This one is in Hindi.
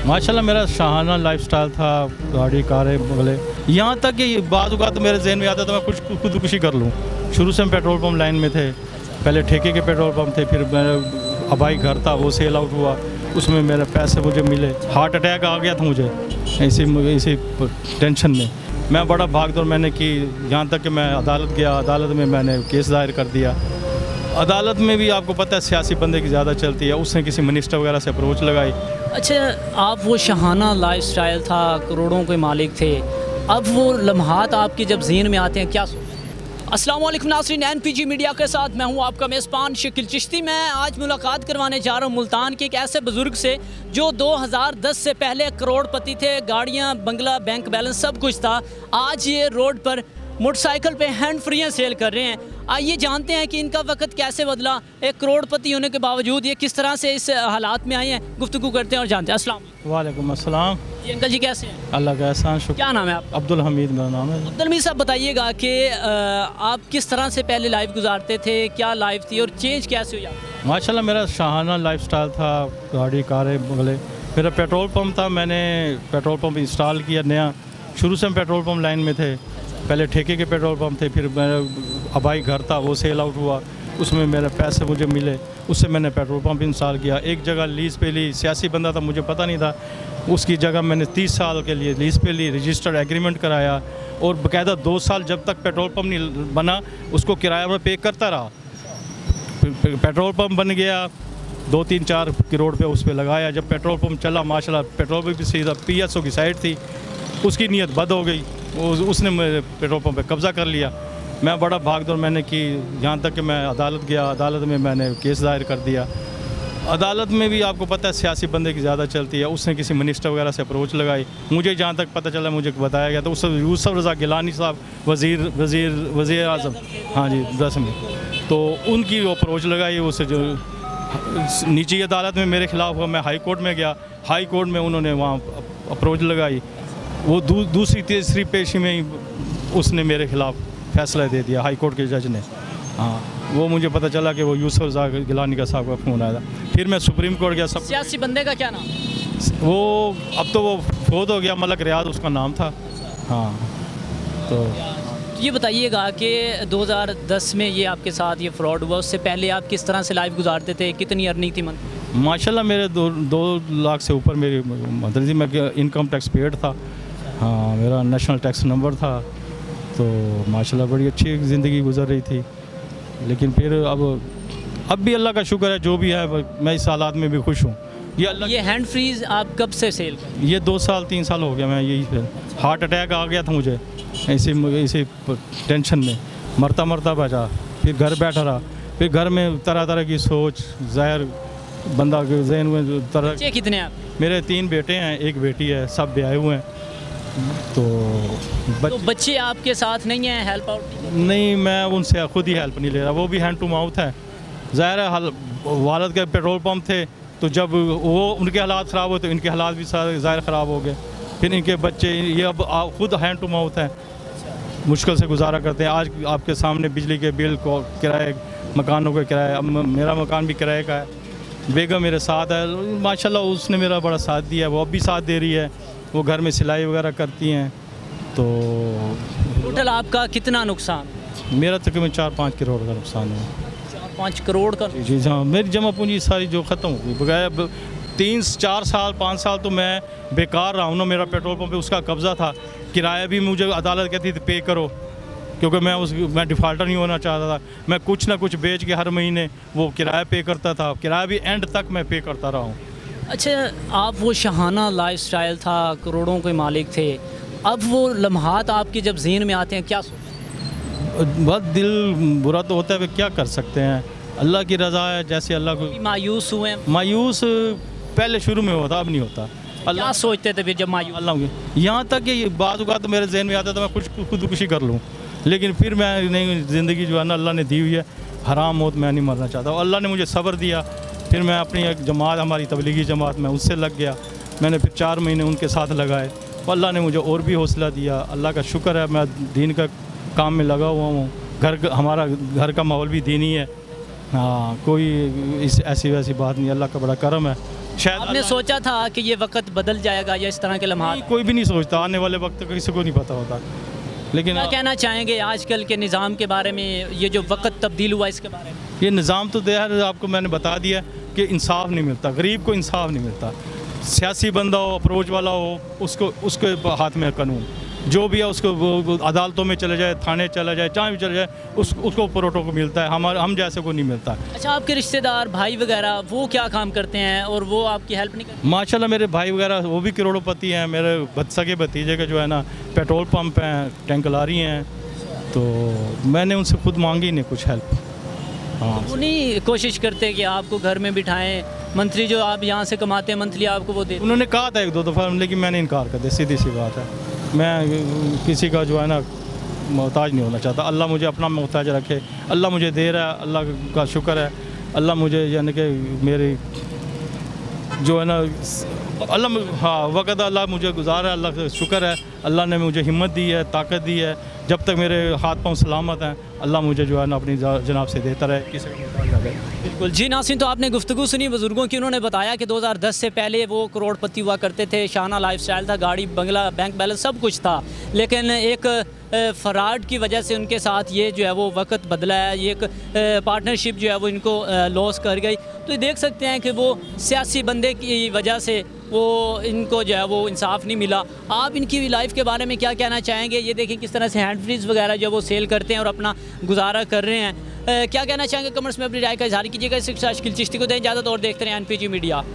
माशाल्लाह मेरा शाहाना लाइफस्टाइल था, गाड़ी कारें बगले, यहाँ तक कि बाद तो मेरे जहन में आता था मैं कुछ खुदकुशी कर लूँ। शुरू से हम पेट्रोल पंप लाइन में थे, पहले ठेके के पेट्रोल पंप थे, फिर मेरा अबाई घर था वो सेल आउट हुआ, उसमें मेरे पैसे मुझे मिले, हार्ट अटैक आ गया था मुझे इसी टेंशन में। मैं बड़ा भाग दौड़ मैंने की, यहाँ तक कि मैं अदालत गया, अदालत में मैंने केस दायर कर दिया। अदालत में भी आपको पता है सियासी बंदे की ज़्यादा चलती है, उसने किसी मिनिस्टर वगैरह से अप्रोच लगाई। अच्छा, आप वो शहाना लाइफस्टाइल था, करोड़ों के मालिक थे, अब वो लम्हात आपके जब ज़हन में आते हैं क्या सोचते हैं? अस्सलाम वालेकुम नाज़रीन, NPG मीडिया के साथ मैं हूं आपका मेज़बान शकील चिश्ती। मैं आज मुलाकात करवाने जा रहा हूं मुल्तान के एक ऐसे बुज़ुर्ग से जो 2010 से पहले करोड़पति थे, गाड़ियां, बंगला, बैंक बैलेंस सब कुछ था। आज ये रोड पर मोटरसाइकिल पे हैंड फ्रीयाँ सेल कर रहे हैं। आइए जानते हैं कि इनका वक्त कैसे बदला, एक करोड़पति होने के बावजूद ये किस तरह से इस हालात में आए हैं। गुफ्तगू करते हैं और जानते हैं। अस्सलाम वालेकुम अस्सलाम। जी अंकल जी, कैसे हैं? अल्लाह का एहसान शुक्र। क्या नाम है आपका? अब्दुल हमीद मेरा नाम है। अब्दुल हमीद साहब, बताइएगा कि आप किस तरह से पहले लाइफ गुजारते थे, क्या लाइफ थी और चेंज कैसे हो जाता? माशाल्लाह मेरा शाहाना लाइफस्टाइल था, गाड़ी कारें बगले, मेरा पेट्रोल पंप था, मैंने पेट्रोल पंप इंस्टॉल किया नया। शुरू से हम पेट्रोल पंप लाइन में थे, पहले ठेके के पेट्रोल पंप थे, फिर मेरा अबाई घर था वो सेल आउट हुआ, उसमें मेरे पैसे मुझे मिले, उससे मैंने पेट्रोल पंप इंस्टॉल किया। एक जगह लीज़ पे ली, सियासी बंदा था मुझे पता नहीं था, उसकी जगह मैंने 30 साल के लिए लीज़ पे ली, रजिस्टर्ड एग्रीमेंट कराया और बाकायदा 2 साल जब तक पेट्रोल पंप नहीं बना उसको किराया में पे करता रहा। पेट्रोल पंप बन गया, 2-3-4 करोड़ पे उस पर लगाया। जब पेट्रोल पंप चला माशाल्लाह, पेट्रोल पंप भी सीधा PSO की साइड थी, उसकी नीयत बद हो गई, उसने मेरे पेट्रोल पंप पे कब्ज़ा कर लिया। मैं बड़ा भाग दौड़ मैंने की, यहाँ तक कि मैं अदालत गया, अदालत में मैंने केस दायर कर दिया। अदालत में भी आपको पता है सियासी बंदे की ज़्यादा चलती है, उसने किसी मिनिस्टर वगैरह से अप्रोच लगाई। मुझे जहाँ तक पता चला, मुझे बताया गया, तो उस यूसुफ रज़ा गिलानी साहब वज़ीर आज़म, हाँ जी 10 में, तो उनकी वो अप्रोच लगाई। उससे जो नीची अदालत में मेरे ख़िलाफ़ हुआ, मैं हाई कोर्ट में गया, हाई कोर्ट में उन्होंने वहाँ अप्रोच लगाई, वो दूसरी तीसरी पेशी में ही उसने मेरे ख़िलाफ़ फैसला दे दिया, हाई कोर्ट के जज ने। हाँ, वो मुझे पता चला कि वो यूसुफ रज़ा गिलानी का साहब का फ़ोन आया था। फिर मैं सुप्रीम कोर्ट गया। सब सियासी बंदे का क्या नाम? वो अब तो वो फोत हो गया, मलक रियाज उसका नाम था। हाँ, तो ये बताइएगा कि 2010 में ये आपके साथ ये फ्रॉड हुआ, उससे पहले आप किस तरह से लाइफ गुजारते थे, कितनी अर्निंग थी मंथ? माशाल्लाह मेरे 2 लाख से ऊपर मेरी मदद थी। मैं इनकम टैक्स पेड था, हाँ, मेरा नेशनल टैक्स नंबर था, तो माशाल्लाह बड़ी अच्छी ज़िंदगी गुजर रही थी। लेकिन फिर अब भी अल्लाह का शुक्र है, जो भी है मैं इस हालात में भी खुश हूँ। ये हैंड फ्रीज आप कब से सेल कर? ये 2-3 साल हो गया मैं यही, फिर हार्ट अटैक आ गया था मुझे इसी टेंशन में, मरता बचा, फिर घर बैठा रहा, फिर घर में तरह तरह की सोच ज़ाहिर बंदा के जहन में तरह। बच्चे कितने हैं आप? मेरे 3 बेटे हैं, 1 बेटी है, सब ब्याहे हुए हैं। तो बच्चे आपके साथ नहीं हैं, हेल्प आउट नहीं, मैं उनसे खुद ही हेल्प नहीं ले रहा, वो भी हैंड टू माउथ है। ज़ाहिर है वालद के पेट्रोल पंप थे, तो जब वो उनके हालात ख़राब हुए तो इनके हालात भी सारे ज़ाहिर ख़राब हो गए। फिर इनके बच्चे ये अब खुद हैंड टू माउथ हैं, मुश्किल से गुजारा करते हैं। आज आपके सामने बिजली के बिल को किराए, मकानों के किराए, अब मेरा मकान भी किराए का है। बेगम मेरे साथ है, माशाल्लाह उसने मेरा बड़ा साथ दिया है, वो अब भी साथ दे रही है, वो घर में सिलाई वगैरह करती हैं। तो टोटल आपका कितना नुकसान? मेरा तकरीबन 4-5 करोड़ का नुकसान है। 4-5 करोड़ का? जी हाँ, मेरी जमा पूंजी सारी जो ख़त्म हो गई। बगैर 3-4 साल 5 साल तो मैं बेकार रहा हूँ ना। मेरा पेट्रोल पंप पे उसका कब्ज़ा था, किराया भी मुझे अदालत कहती थी पे करो, क्योंकि मैं डिफ़ाल्टर नहीं होना चाहता था। मैं कुछ ना कुछ बेच के हर महीने वो किराया पे करता था, किराया भी एंड तक मैं पे करता रहा हूँ। अच्छा, आप वो शहाना लाइफस्टाइल था, करोड़ों के मालिक थे, अब वो लम्हात आपके जब ज़हन में आते हैं क्या सोचते हैं? बहुत दिल बुरा तो होता है, क्या कर सकते हैं, अल्लाह की रज़ा है। जैसे अल्लाह को मायूस हुए? मायूस पहले शुरू में होता, अब नहीं होता। क्या सोचते थे फिर जब मायूस? अल्लाह यहाँ तक कि बाद तो मेरे जहन में आता था मैं कुछ खुदकुशी कर लूँ, लेकिन फिर मैं नहीं, ज़िंदगी जो है ना अल्लाह ने दी हुई है, हराम मौत मैं नहीं मरना चाहता। अल्लाह ने मुझे सब्र दिया, फिर मैं अपनी एक जमात, हमारी तबलीगी जमात में उससे लग गया। मैंने फिर 4 महीने उनके साथ लगाए, अल्लाह ने मुझे और भी हौसला दिया। अल्लाह का शुक्र है, मैं दीन का काम में लगा हुआ हूँ। हमारा घर का माहौल भी दीनी है। हाँ, कोई ऐसी वैसी बात नहीं, अल्लाह का बड़ा करम है। शायद आपने सोचा था कि ये वक्त बदल जाएगा या इस तरह के लम्हात? कोई भी नहीं सोचता, आने वाले वक्त का किसी को नहीं पता होता, लेकिन क्या कहना चाहेंगे आजकल के निज़ाम के बारे में, ये जो वक्त तब्दील हुआ इसके बारे में? ये निज़ाम तो यार आपको मैंने बता दिया कि इंसाफ नहीं मिलता, गरीब को इंसाफ नहीं मिलता। सियासी बंदा हो, अप्रोच वाला हो, उसके हाथ में है कानून, जो भी है उसको वो अदालतों में चले जाए, थाने चला जाए, जहाँ भी चले जाए, उसको परोटों को मिलता है, हम जैसे को नहीं मिलता। अच्छा, आपके रिश्तेदार भाई वगैरह वो क्या काम करते हैं और वो आपकी हेल्प नहीं करते? माशाल्लाह मेरे भाई वगैरह वो भी करोड़पति हैं। मेरे सगे भतीजे के जो है ना पेट्रोल पंप हैं, टैंक लारी हैं, तो मैंने उनसे खुद मांगी नहीं कुछ हेल्प। हाँ, वो नहीं कोशिश करते कि आपको घर में बिठाएं, मंथली जो आप यहाँ से कमाते हैं मंथली आपको वो दे? उन्होंने कहा था 1-2 दफ़ा, लेकिन मैंने इनकार कर दिया, सीधी सी बात है। मैं किसी का जो है ना मोहताज नहीं होना चाहता। अल्लाह मुझे अपना मोहताज रखे, अल्लाह मुझे दे रहा है, अल्लाह का शुक्र है। अल्लाह मुझे यानी कि मेरी जो है ना हाँ वक़्त अल्लाह मुझे गुजारा है, अल्लाह का शुक्र है। अल्लाह ने मुझे हिम्मत दी है, ताकत दी है। जब तक मेरे हाथ पांव सलामत हैं, अल्लाह मुझे जो है ना अपनी जनाब से देता रहे, किसी को मोहताज ना रहे। बिल्कुल जी नाज़रीन, तो आपने गुफ्तगू सुनी बुज़ुर्गों की। उन्होंने बताया कि 2010 से पहले वो करोड़पति हुआ करते थे, शाना लाइफस्टाइल था, गाड़ी, बंगला, बैंक बैलेंस सब कुछ था, लेकिन एक फ़राड की वजह से उनके साथ ये जो है वो वक्त बदला है, ये एक पार्टनरशिप जो है वो इनको लॉस कर गई। तो ये देख सकते हैं कि वो सियासी बंदे की वजह से वो इनको जो है वो इंसाफ नहीं मिला। आप इनकी लाइफ के बारे में क्या कहना चाहेंगे? ये देखें किस तरह से हैंड फ्रीज वगैरह जो वो सेल करते हैं और अपना गुजारा कर रहे हैं। क्या कहना चाहेंगे कमेंट्स में अपनी राय का इज़हार कीजिएगा। इस चिश्ती को दें इजाज़त और देखते रहें NPG मीडिया।